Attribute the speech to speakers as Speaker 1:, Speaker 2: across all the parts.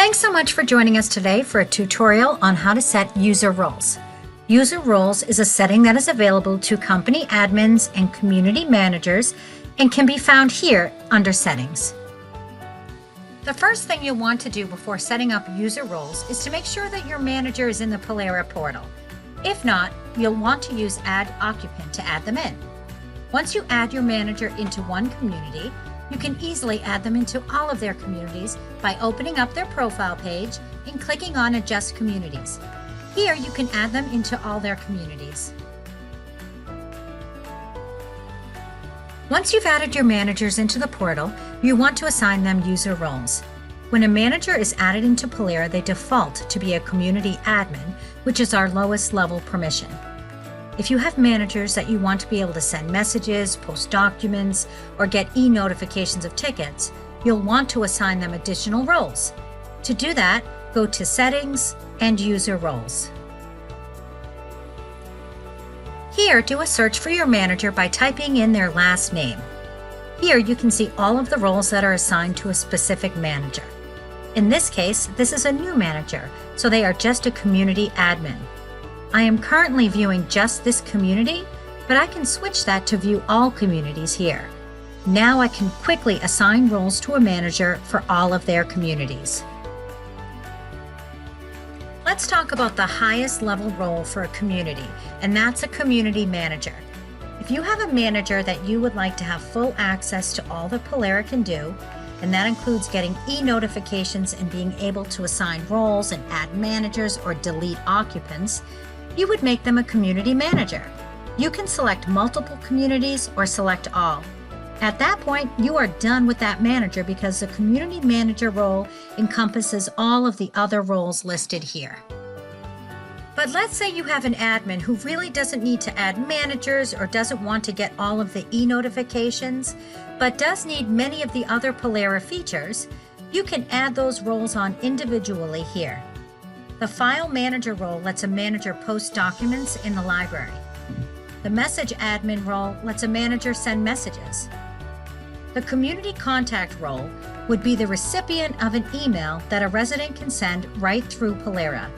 Speaker 1: Thanks so much for joining us today for a tutorial on how to set user roles. User roles is a setting that is available to company admins and community managers and can be found here under Settings. The first thing you'll want to do before setting up user roles is to make sure that your manager is in the Pilera portal. If not, you'll want to use Add Occupant to add them in. Once you add your manager into one community, you can easily add them into all of their communities by opening up their profile page and clicking on Adjust Communities. Here you can add them into all their communities. Once you've added your managers into the portal, you want to assign them user roles. When a manager is added into Pilera, they default to be a community admin, which is our lowest level permission. If you have managers that you want to be able to send messages, post documents, or get e-notifications of tickets, you'll want to assign them additional roles. To do that, go to Settings and User Roles. Here, do a search for your manager by typing in their last name. Here you can see all of the roles that are assigned to a specific manager. In this case, this is a new manager, so they are just a community admin. I am currently viewing just this community, but I can switch that to view all communities here. Now I can quickly assign roles to a manager for all of their communities. Let's talk about the highest level role for a community, and that's a community manager. If you have a manager that you would like to have full access to all that Pilera can do, and that includes getting e-notifications and being able to assign roles and add managers or delete occupants, you would make them a community manager. You can select multiple communities or select all. At that point, you are done with that manager because the community manager role encompasses all of the other roles listed here. But let's say you have an admin who really doesn't need to add managers or doesn't want to get all of the e-notifications, but does need many of the other Pilera features. You can add those roles on individually here. The File Manager role lets a manager post documents in the library. The Message Admin role lets a manager send messages. The Community Contact role would be the recipient of an email that a resident can send right through Pilera.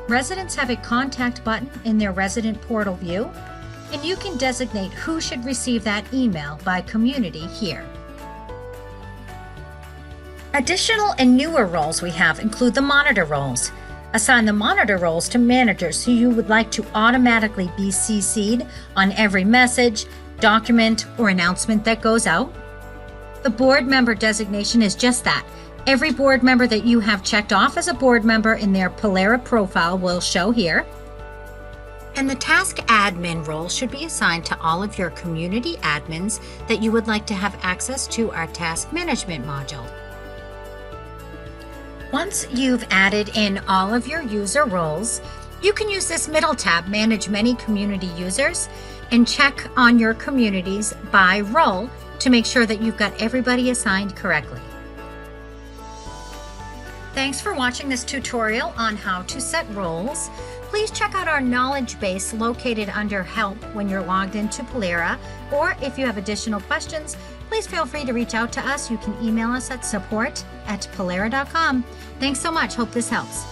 Speaker 1: Residents have a contact button in their resident portal view, and you can designate who should receive that email by community here. Additional and newer roles we have include the Monitor roles. Assign the monitor roles to managers who you would like to automatically be CC'd on every message, document, or announcement that goes out. The board member designation is just that. Every board member that you have checked off as a board member in their Pilera profile will show here. And the task admin role should be assigned to all of your community admins that you would like to have access to our task management module. Once you've added in all of your user roles, you can use this middle tab, Manage Many Community Users, and check on your communities by role to make sure that you've got everybody assigned correctly. Thanks for watching this tutorial on how to set roles. Please check out our knowledge base located under Help when you're logged into Pilera, or if you have additional questions, please feel free to reach out to us. You can email us at support@pilera.com. Thanks so much. Hope this helps.